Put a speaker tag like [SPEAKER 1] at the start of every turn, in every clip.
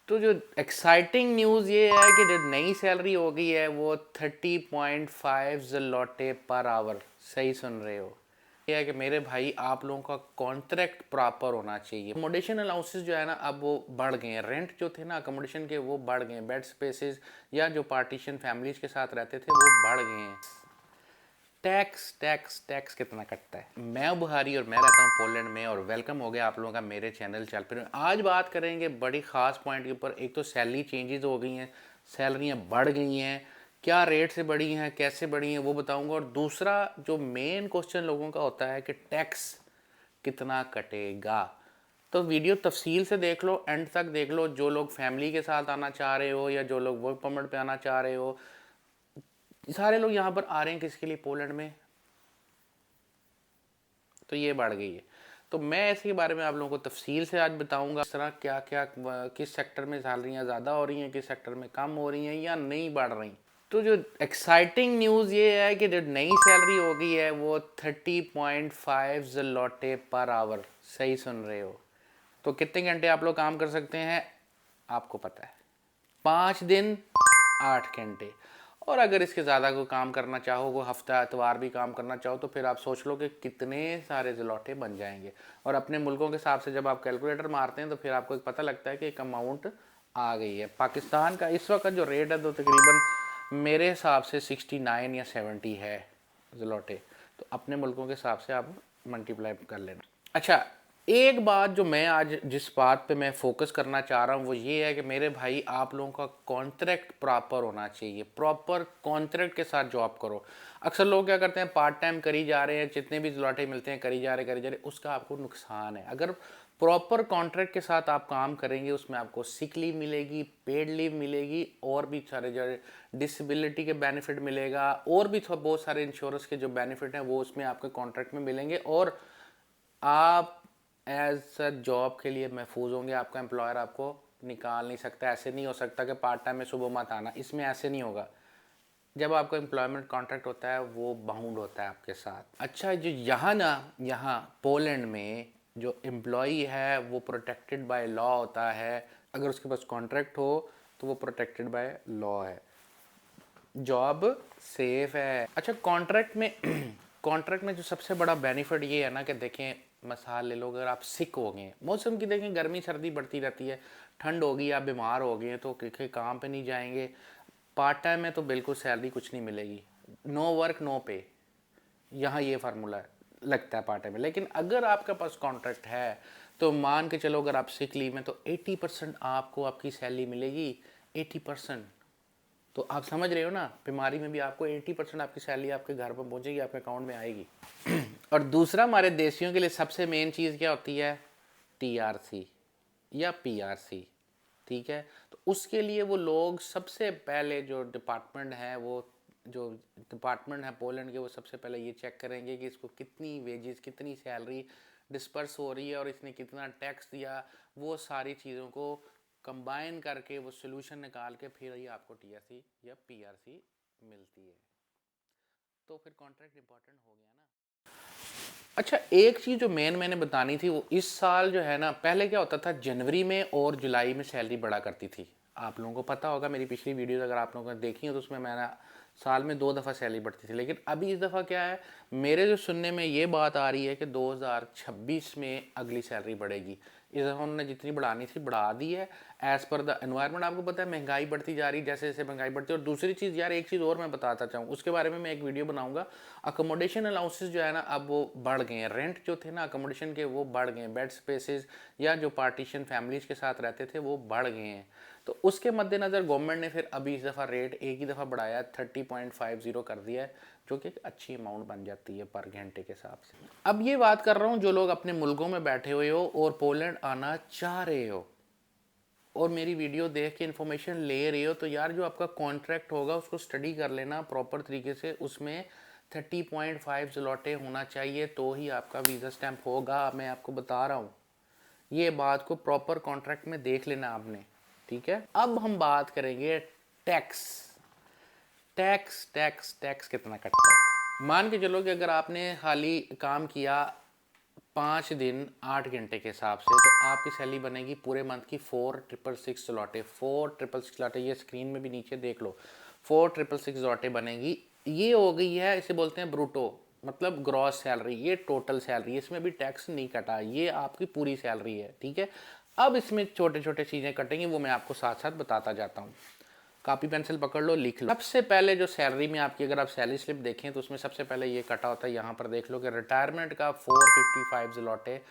[SPEAKER 1] तो जो exciting news ये है कि जो नई सैलरी हो गई है वो 30.5 ज़लोटे पर आवर। सही सुन रहे हो। ये है कि मेरे भाई आप लोगों का कॉन्ट्रैक्ट प्रॉपर होना चाहिए। अकोमोडेशन अलाउंसेस जो है ना अब वो बढ़ गए हैं। रेंट जो थे ना अकोमोडेशन के वो बढ़ गए हैं। बेड स्पेसेस या जो पार्टीशन फैमिलीज के साथ रहते थे वो बढ़ गए हैं। टैक्स टैक्स टैक्स कितना कटता है। मैं बुहारी और मैं रहता हूँ पोलैंड में और वेलकम हो गया आप लोगों का मेरे चैनल चल पर। आज बात करेंगे बड़ी ख़ास पॉइंट के ऊपर। एक तो सैलरी चेंजेस हो गई हैं, सैलरियाँ बढ़ गई हैं, क्या रेट से बढ़ी हैं, कैसे बढ़ी हैं वो बताऊंगा। और दूसरा जो मेन क्वेश्चन लोगों का होता है कि टैक्स कितना कटेगा। तो वीडियो तफसील से देख लो, एंड तक देख लो। जो लोग फैमिली के साथ आना चाह रहे हो या जो लोग वर्क परमिट पे आना चाह रहे हो, सारे लोग यहाँ पर आ रहे हैं किसके लिए, पोलैंड में। तो ये बढ़ गई है। तो मैं इसके बारे में आप लोगों को तफसील से आज बताऊंगा इस तरह क्या क्या किस सेक्टर में सैलरियाँ ज़्यादा हो रही हैं, किस सेक्टर में कम हो रही हैं या नहीं बढ़ रही। तो जो एक्साइटिंग न्यूज़ ये है कि जो नई सैलरी हो गई है वो 30.5 ज़लोटे पर आवर। सही सुन रहे हो। तो कितने घंटे आप लोग काम कर सकते हैं आपको पता है, 5 दिन 8 घंटे। और अगर इसके ज़्यादा कोई काम करना चाहो, वो हफ्ता एतवार भी काम करना चाहो, तो फिर आप सोच लो कि कितने सारे ज़लोटे बन जाएंगे। और अपने मुल्कों के हिसाब से जब आप कैलकुलेटर मारते हैं तो फिर आपको एक पता लगता है कि एक अमाउंट आ गई है। पाकिस्तान का इस वक्त जो रेट है तो तकरीबन मेरे हिसाब से 69 या 70 है ज़लोटे। तो अपने मुल्कों के हिसाब से आप मल्टीप्लाई कर लेना। अच्छा, एक बात जो मैं आज जिस बात पे मैं फोकस करना चाह रहा हूँ वो ये है कि मेरे भाई आप लोगों का कॉन्ट्रैक्ट प्रॉपर होना चाहिए। प्रॉपर कॉन्ट्रैक्ट के साथ जॉब करो। अक्सर लोग क्या करते हैं, पार्ट टाइम करी जा रहे हैं, जितने भी ज़लोटे मिलते हैं करी जा रहे, उसका आपको नुकसान है। अगर प्रॉपर कॉन्ट्रैक्ट के साथ आप काम करेंगे उसमें आपको सिक लीव मिलेगी, पेड लीव मिलेगी, और भी सारे जो डिसेबिलिटी के बेनिफिट मिलेगा, और भी बहुत सारे इंश्योरेंस के जो बेनिफिट हैं वो उसमें आपके कॉन्ट्रैक्ट में मिलेंगे। और आप एज अ जॉब के लिए महफूज होंगे। आपका एम्प्लॉयर आपको निकाल नहीं सकता। ऐसे नहीं हो सकता कि पार्ट टाइम में सुबह मत आना, इसमें ऐसे नहीं होगा। जब आपका एम्प्लॉयमेंट कॉन्ट्रैक्ट होता है वो बाउंड होता है आपके साथ। अच्छा, जो यहाँ ना, यहाँ पोलैंड में जो एम्प्लॉई है वो प्रोटेक्टेड बाय लॉ होता है। अगर उसके पास कॉन्ट्रैक्ट हो तो वो प्रोटेक्टेड बाय लॉ है, जॉब सेफ है। अच्छा, कॉन्ट्रैक्ट में कॉन्ट्रैक्ट में जो सबसे बड़ा बेनिफिट ये है ना कि देखें, मिसाल ले लो, अगर आप सिक हो गए, मौसम की देखें गर्मी सर्दी बढ़ती रहती है, ठंड होगी, आप बीमार हो गए तो काम पे नहीं जाएंगे। पार्ट टाइम में तो बिल्कुल सैलरी कुछ नहीं मिलेगी, नो वर्क नो पे। यहाँ ये फार्मूला लगता है पार्ट टाइम में। लेकिन अगर आपके पास कॉन्ट्रैक्ट है तो मान के चलो, अगर आप सिक लीव में तो 80% आपको आपकी सैलरी मिलेगी। 80%। तो आप समझ रहे हो ना, बीमारी में भी आपको 80% आपकी सैलरी आपके घर पर पहुंचेगी, आपके अकाउंट में आएगी। और दूसरा, हमारे देशियों के लिए सबसे मेन चीज़ क्या होती है, टीआरसी या पीआरसी। ठीक है। तो उसके लिए वो लोग सबसे पहले जो डिपार्टमेंट है, वो जो डिपार्टमेंट है पोलैंड के, वो सबसे पहले ये चेक करेंगे कि इसको कितनी वेजेस, कितनी सैलरी डिस्पर्स हो रही है और इसने कितना टैक्स दिया। वो सारी चीज़ों को कंबाइन करके वो सोल्यूशन निकाल के फिर ही आपको टीआरसी या पीआरसी मिलती है। तो फिर कॉन्ट्रैक्ट इंपॉर्टेंट हो गया ना। अच्छा, एक चीज़ जो मैंने बतानी थी, वो इस साल जो है ना, पहले क्या होता था, जनवरी में और जुलाई में सैलरी बढ़ा करती थी। आप लोगों को पता होगा, मेरी पिछली वीडियोस अगर आप लोगों ने देखी हो तो उसमें मैंने साल में 2 दफ़ा सैलरी बढ़ती थी। लेकिन अभी इस दफ़ा क्या है, मेरे जो सुनने में ये बात आ रही है कि 2026 में अगली सैलरी बढ़ेगी। इस दफ़ा उन्होंने जितनी बढ़ानी थी बढ़ा दी है, एज़ पर द एनवायरनमेंट। आपको पता है महंगाई बढ़ती जा रही है, जैसे जैसे महंगाई बढ़ती है। और दूसरी चीज़ यार, एक चीज़ और मैं बताता चाहूँ, उसके बारे में मैं एक वीडियो बनाऊंगा। अकोमोडेशन अलाउंसेस जो है ना अब वो बढ़ गए हैं। रेंट जो थे ना अकोमोडेशन के वो बढ़ गए हैं। बेड स्पेसेस या जो पार्टीशन फैमिलीज के साथ रहते थे वो बढ़ गए हैं। तो उसके मद्देनज़र गवर्नमेंट ने फिर अभी इस दफ़ा रेट एक ही दफ़ा बढ़ाया, 30.50 कर दिया है, जो कि अच्छी अमाउंट बन जाती है पर घंटे के हिसाब से। अब ये बात कर रहा हूँ जो लोग अपने मुल्कों में बैठे हुए हो और पोलैंड आना चाह रहे हो और मेरी वीडियो देख के इन्फॉर्मेशन ले रहे हो, तो यार जो आपका कॉन्ट्रैक्ट होगा उसको स्टडी कर लेना प्रॉपर तरीके से। उसमें 30.5 ज़लोटे होना चाहिए तो ही आपका वीज़ा स्टैंप होगा। मैं आपको बता रहा हूँ, ये बात को प्रॉपर कॉन्ट्रैक्ट में देख लेना आपने। ठीक है। अब हम बात करेंगे टैक्स। टैक्स टैक्स टैक्स कितना कटता है। मान के चलो कि अगर आपने खाली काम किया 5 दिन 8 घंटे के हिसाब से, तो आपकी सैलरी बनेगी पूरे मंथ की 4666 लौटे। 4666 लौटे, ये स्क्रीन में भी नीचे देख लो, 4666 लौटे बनेगी। ये हो गई है, इसे बोलते हैं ब्रूटो, मतलब ग्रॉस सैलरी। ये टोटल सैलरी, इसमें भी टैक्स नहीं कटा, ये आपकी पूरी सैलरी है, ठीक है। अब इसमें छोटे छोटे चीज़ें कटेंगी, वो मैं आपको साथ साथ बताता जाता हूँ। कॉपी पेंसिल पकड़ लो, लिख लो। सबसे पहले जो सैलरी में आपकी, अगर आप सैलरी स्लिप देखें तो उसमें सबसे पहले ये कटा होता है, यहाँ पर देख लो कि रिटायरमेंट का 455 ज़लोटे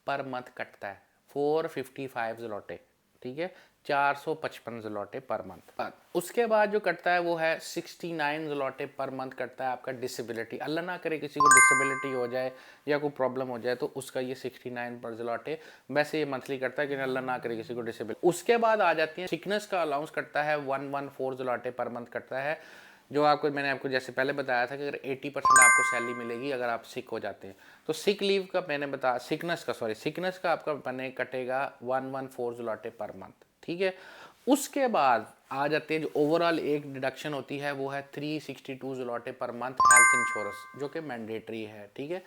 [SPEAKER 1] पर मंथ कटता है। 455 ज़लोटे, ठीक है, 455 ज़लोटे पर मंथ। उसके बाद जो कटता है वो है 69 ज़लोटे पर मंथ कटता है आपका डिसेबिलिटी। अल्लाह ना करे किसी को डिसेबिलिटी हो जाए या कोई प्रॉब्लम हो जाए तो उसका ये 69 पर ज़लोटे वैसे ये मंथली कटता है, कि अल्लाह ना करे किसी को डिसेबिलिटी। उसके बाद आ जाती है सिकनेस का अलाउंस कटता है 114 ज़लोटे पर मंथ कटता है, जो आपको मैंने आपको जैसे पहले बताया था कि अगर 80% आपको सैलरी मिलेगी अगर आप सिक हो जाते हैं तो सिक लीव का मैंने बताया, सिकनेस का आपका बने कटेगा 114 ज़लोटे पर मंथ, ठीक है। उसके बाद आ जाते हैं जो ओवरऑल एक डिडक्शन होती है वो है 362 ज़लोटे पर मंथ हेल्थ इंश्योरेंस, जो कि मैंडेटरी है, ठीक है।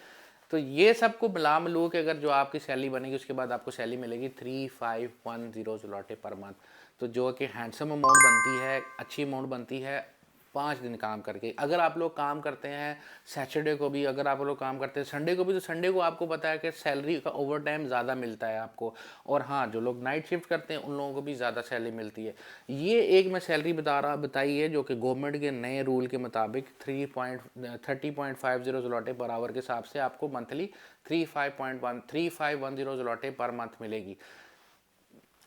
[SPEAKER 1] तो ये सबको मिला मिलू के अगर जो आपकी सैलरी बनेगी उसके बाद आपको सैलरी मिलेगी 3510 ज़लोटे पर मंथ, तो जो कि हैंडसम अमाउंट बनती है, अच्छी अमाउंट बनती है 5 दिन काम करके। अगर आप लोग काम करते हैं सैटरडे को भी, अगर आप लोग काम करते हैं संडे को भी, तो संडे को आपको पता है कि सैलरी का ओवर टाइम ज़्यादा मिलता है आपको। और हाँ, जो लोग नाइट शिफ्ट करते हैं उन लोगों को भी ज़्यादा सैलरी मिलती है। ये एक मैं सैलरी बताई है जो कि गवर्नमेंट के नए रूल के मुताबिक 30.50 ज़लोटे पर आवर के हिसाब से आपको मंथली 3510 ज़लोटे पर मंथ मिलेगी।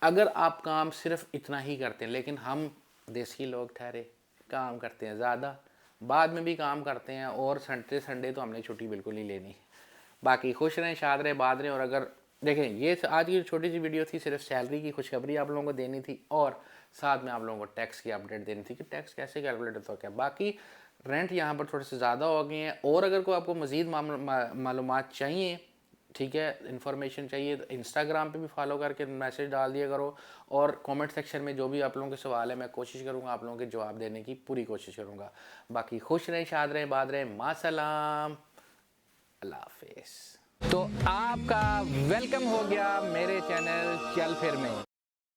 [SPEAKER 1] अगर आप काम सिर्फ इतना ही करते हैं, लेकिन हम देसी लोग ठहरे, काम करते हैं ज़्यादा, बाद में भी काम करते हैं, और संडे तो हमने छुट्टी बिल्कुल नहीं लेनी। बाकी खुश रहें, शाद रहें, बाद रहें। और अगर देखें, ये आज की छोटी सी वीडियो थी, सिर्फ सैलरी की खुशखबरी आप लोगों को देनी थी, और साथ में आप लोगों को टैक्स की अपडेट देनी थी कि टैक्स कैसे कैलकुलेट होता है क्या। बाकी रेंट यहाँ पर थोड़े से ज़्यादा हो गए हैं, और अगर कोई आपको मज़ीद मालूमात चाहिए, ठीक है, इन्फॉर्मेशन चाहिए, तो इंस्टाग्राम पे भी फॉलो करके मैसेज डाल दिया करो, और कमेंट सेक्शन में जो भी आप लोगों के सवाल है मैं कोशिश करूँगा आप लोगों के जवाब देने की पूरी कोशिश करूँगा। बाकी खुश रहें, शाद रहें, बाद रहें, मासलाम, अल्लाह हाफिज़। तो आपका वेलकम हो गया मेरे चैनल चल फिर में।